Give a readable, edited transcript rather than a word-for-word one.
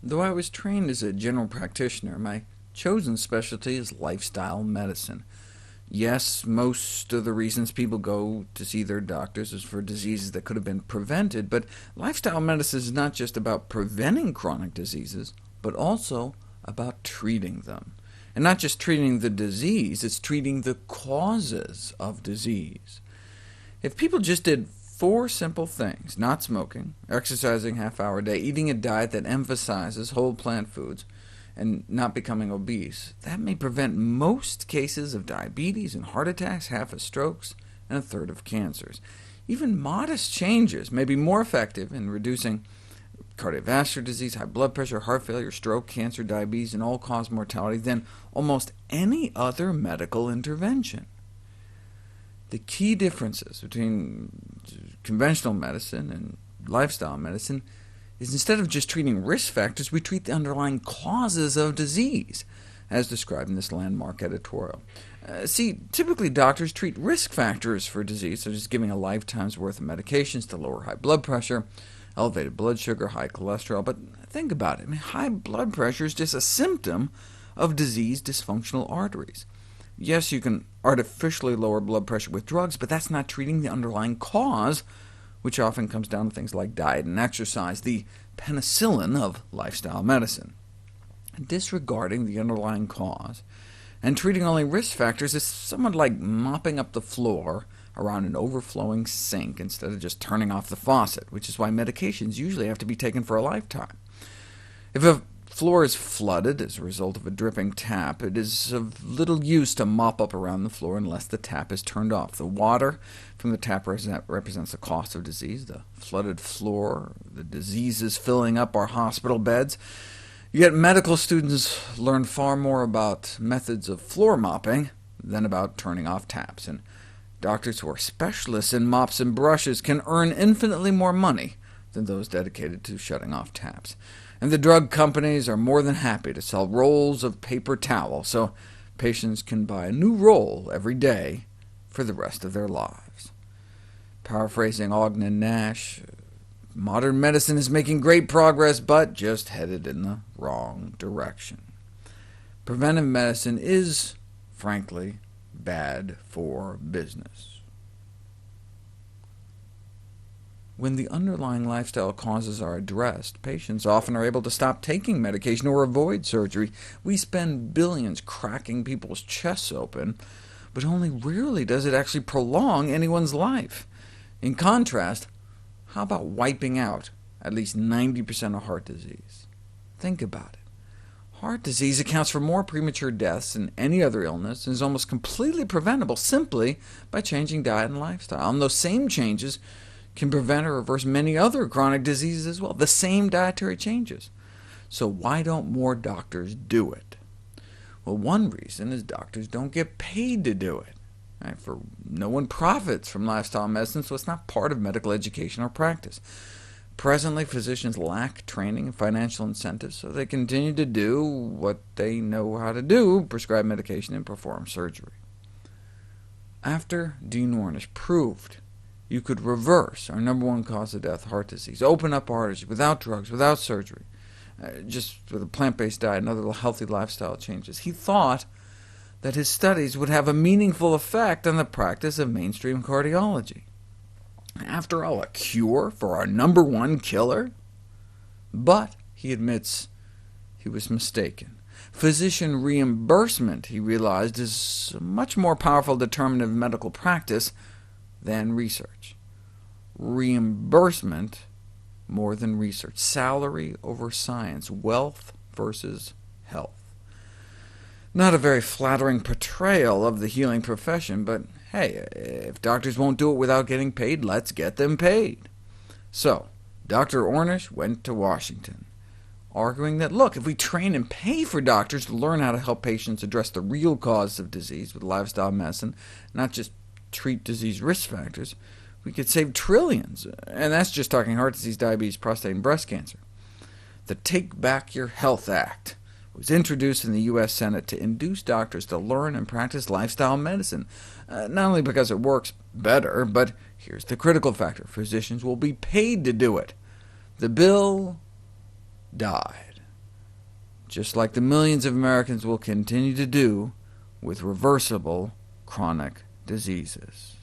Though I was trained as a general practitioner, my chosen specialty is lifestyle medicine. Yes, most of the reasons people go to see their doctors is for diseases that could have been prevented, but lifestyle medicine is not just about preventing chronic diseases, but also about treating them. And not just treating the disease, it's treating the causes of disease. If people just did 4 simple things— not smoking, exercising half-hour a day, eating a diet that emphasizes whole plant foods, and not becoming obese— that may prevent most cases of diabetes and heart attacks, half of strokes, and a third of cancers. Even modest changes may be more effective in reducing cardiovascular disease, high blood pressure, heart failure, stroke, cancer, diabetes, and all-cause mortality than almost any other medical intervention. The key differences between conventional medicine and lifestyle medicine is instead of just treating risk factors, we treat the underlying causes of disease, as described in this landmark editorial. See, typically doctors treat risk factors for disease, such as giving a lifetime's worth of medications to lower high blood pressure, elevated blood sugar, high cholesterol. But think about it. High blood pressure is just a symptom of diseased dysfunctional arteries. Yes, you can artificially lower blood pressure with drugs, but that's not treating the underlying cause, which often comes down to things like diet and exercise, the penicillin of lifestyle medicine. Disregarding the underlying cause and treating only risk factors is somewhat like mopping up the floor around an overflowing sink instead of just turning off the faucet, which is why medications usually have to be taken for a lifetime. If a floor is flooded as a result of a dripping tap, it is of little use to mop up around the floor unless the tap is turned off. The water from the tap represents the cost of disease, the flooded floor, the diseases filling up our hospital beds. Yet medical students learn far more about methods of floor mopping than about turning off taps, and doctors who are specialists in mops and brushes can earn infinitely more money than those dedicated to shutting off taps. And the drug companies are more than happy to sell rolls of paper towel, so patients can buy a new roll every day for the rest of their lives. Paraphrasing Ogden Nash, modern medicine is making great progress, but just headed in the wrong direction. Preventive medicine is, frankly, bad for business. When the underlying lifestyle causes are addressed, patients often are able to stop taking medication or avoid surgery. We spend billions cracking people's chests open, but only rarely does it actually prolong anyone's life. In contrast, how about wiping out at least 90% of heart disease? Think about it. Heart disease accounts for more premature deaths than any other illness, and is almost completely preventable simply by changing diet and lifestyle. And those same changes can prevent or reverse many other chronic diseases as well, the same dietary changes. So why don't more doctors do it? Well, one reason is doctors don't get paid to do it. For no one profits from lifestyle medicine, so it's not part of medical education or practice. Presently, physicians lack training and financial incentives, so they continue to do what they know how to do— prescribe medication and perform surgery. After Dean Ornish proved you could reverse our #1 cause of death, heart disease, open up arteries without drugs, without surgery, just with a plant-based diet and other healthy lifestyle changes, he thought that his studies would have a meaningful effect on the practice of mainstream cardiology. After all, a cure for our #1 killer? But he admits he was mistaken. Physician reimbursement, he realized, is a much more powerful determinant of medical practice than research. Reimbursement more than research. Salary over science. Wealth versus health. Not a very flattering portrayal of the healing profession, but hey, if doctors won't do it without getting paid, let's get them paid. So Dr. Ornish went to Washington, arguing that, look, if we train and pay for doctors to learn how to help patients address the real causes of disease with lifestyle medicine, not just treat disease risk factors, we could save trillions, and that's just talking heart disease, diabetes, prostate, and breast cancer. The Take Back Your Health Act was introduced in the U.S. Senate to induce doctors to learn and practice lifestyle medicine, not only because it works better, but here's the critical factor: physicians will be paid to do it. The bill died. just like the millions of Americans will continue to do with reversible chronic diseases.